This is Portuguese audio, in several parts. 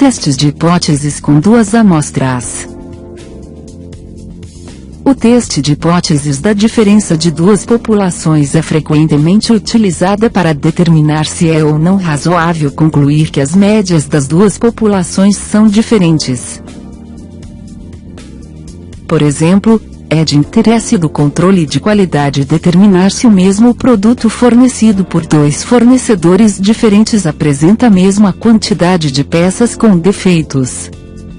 testes de hipóteses com duas amostras. O teste de hipóteses da diferença de duas populações é frequentemente utilizada para determinar se é ou não razoável concluir que as médias das duas populações são diferentes. Por exemplo, é de interesse do controle de qualidade determinar se o mesmo produto fornecido por dois fornecedores diferentes apresenta a mesma quantidade de peças com defeitos.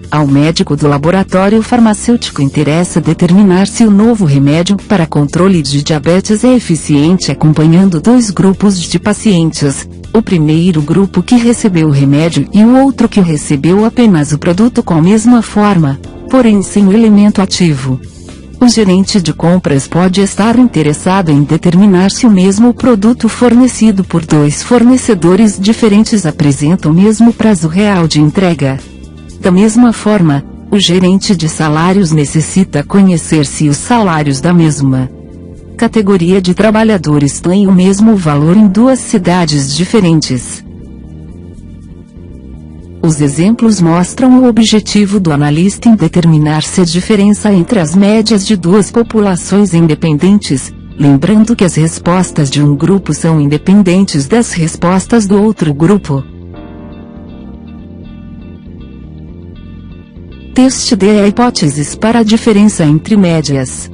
Ao médico do laboratório farmacêutico interessa determinar se o novo remédio para controle de diabetes é eficiente acompanhando dois grupos de pacientes, o primeiro grupo que recebeu o remédio e o outro que recebeu apenas o produto com a mesma forma, porém sem o elemento ativo. O gerente de compras pode estar interessado em determinar se o mesmo produto fornecido por dois fornecedores diferentes apresenta o mesmo prazo real de entrega. Da mesma forma, o gerente de salários necessita conhecer se os salários da mesma categoria de trabalhadores têm o mesmo valor em duas cidades diferentes. Os exemplos mostram o objetivo do analista em determinar se a diferença entre as médias de duas populações independentes, lembrando que as respostas de um grupo são independentes das respostas do outro grupo. Teste de hipóteses para a diferença entre médias.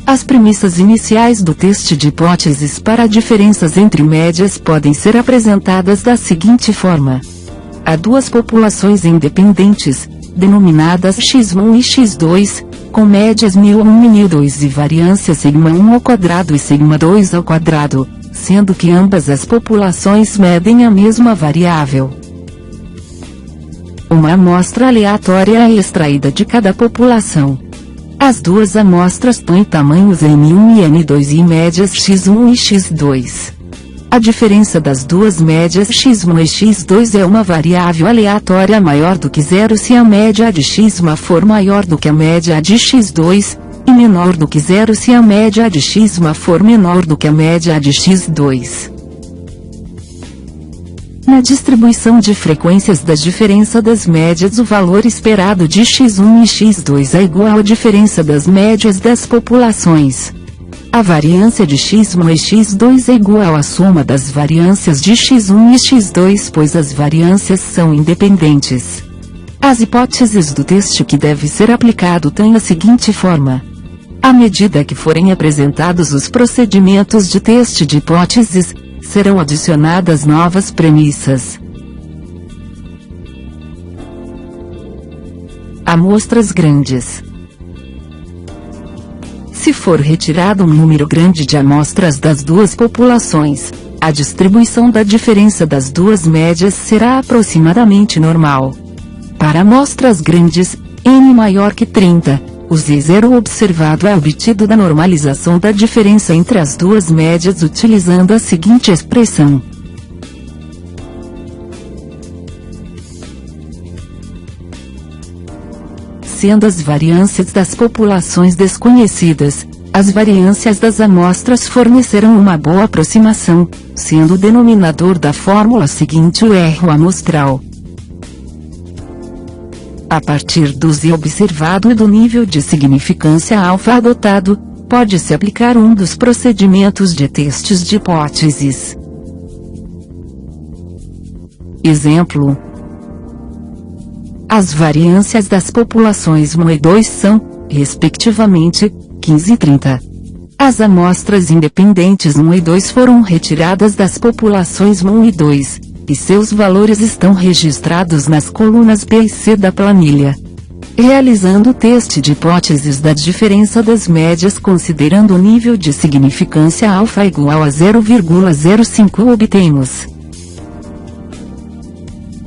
As premissas iniciais do teste de hipóteses para diferenças entre médias podem ser apresentadas da seguinte forma. Há duas populações independentes, denominadas x1 e x2, com médias μ1 e μ2 e variância σ1 ao quadrado e σ2 ao quadrado, sendo que ambas as populações medem a mesma variável. Uma amostra aleatória é extraída de cada população. As duas amostras têm tamanhos N1 e N2 e médias x1 e x2. A diferença das duas médias x1 e x2 é uma variável aleatória maior do que zero se a média de x1 for maior do que a média de x2, e menor do que zero se a média de x1 for menor do que a média de x2. Na distribuição de frequências da diferença das médias, o valor esperado de x1 e x2 é igual à diferença das médias das populações. A variância de x1 e x2 é igual à soma das variâncias de x1 e x2, pois as variâncias são independentes. As hipóteses do teste que deve ser aplicado têm a seguinte forma. À medida que forem apresentados os procedimentos de teste de hipóteses, serão adicionadas novas premissas. Amostras grandes. Se for retirado um número grande de amostras das duas populações, a distribuição da diferença das duas médias será aproximadamente normal. Para amostras grandes, n maior que 30, o z0 observado é obtido da normalização da diferença entre as duas médias utilizando a seguinte expressão. Sendo as variâncias das populações desconhecidas, as variâncias das amostras fornecerão uma boa aproximação, sendo o denominador da fórmula seguinte o erro amostral. A partir do z observado e do nível de significância alfa adotado, pode-se aplicar um dos procedimentos de testes de hipóteses. Exemplo. As variâncias das populações 1 e 2 são, respectivamente, 15 e 30. As amostras independentes 1 e 2 foram retiradas das populações 1 e 2. E seus valores estão registrados nas colunas B e C da planilha. Realizando o teste de hipóteses da diferença das médias considerando o nível de significância alfa igual a 0,05 obtemos.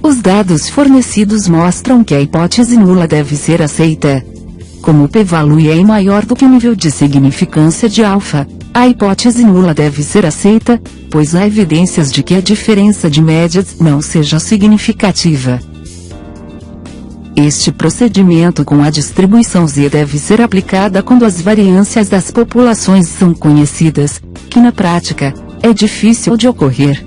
Os dados fornecidos mostram que a hipótese nula deve ser aceita. Como o p-value é maior do que o nível de significância de alfa, a hipótese nula deve ser aceita, pois há evidências de que a diferença de médias não seja significativa. Este procedimento com a distribuição Z deve ser aplicada quando as variâncias das populações são conhecidas, que na prática, é difícil de ocorrer.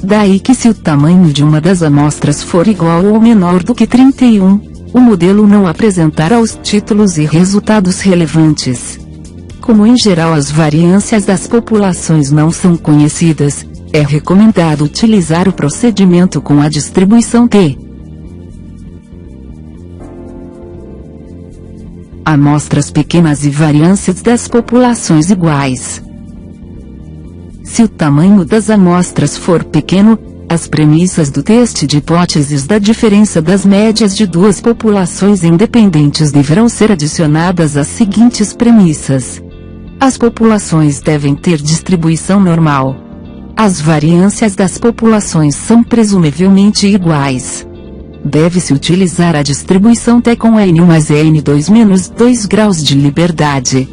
Daí que se o tamanho de uma das amostras for igual ou menor do que 31, o modelo não apresentará os títulos e resultados relevantes. Como em geral as variâncias das populações não são conhecidas, é recomendado utilizar o procedimento com a distribuição T. Amostras pequenas e variâncias das populações iguais. Se o tamanho das amostras for pequeno, as premissas do teste de hipóteses da diferença das médias de duas populações independentes deverão ser adicionadas às seguintes premissas. As populações devem ter distribuição normal. As variâncias das populações são presumivelmente iguais. Deve-se utilizar a distribuição T com N1 mais N2 menos 2 graus de liberdade.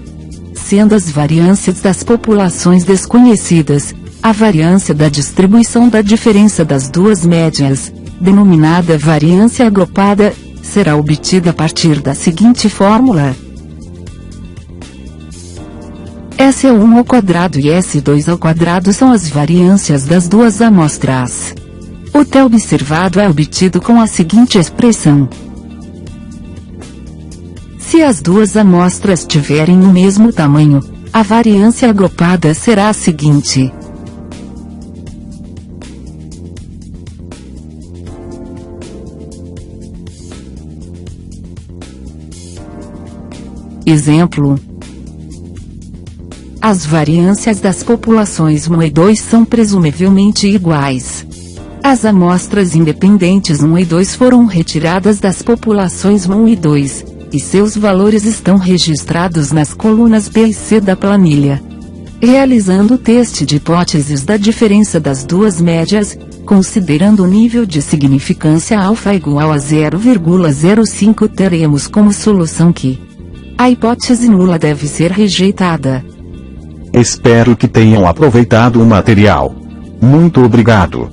Sendo as variâncias das populações desconhecidas, a variância da distribuição da diferença das duas médias, denominada variância agrupada, será obtida a partir da seguinte fórmula. S1 ao quadrado e S2 ao quadrado são as variâncias das duas amostras. O T observado é obtido com a seguinte expressão. Se as duas amostras tiverem o mesmo tamanho, a variância agrupada será a seguinte. Exemplo. As variâncias das populações 1 e 2 são presumivelmente iguais. As amostras independentes 1 e 2 foram retiradas das populações 1 e 2, e seus valores estão registrados nas colunas B e C da planilha. Realizando o teste de hipóteses da diferença das duas médias, considerando o nível de significância alfa igual a 0,05, teremos como solução que a hipótese nula deve ser rejeitada. Espero que tenham aproveitado o material. Muito obrigado.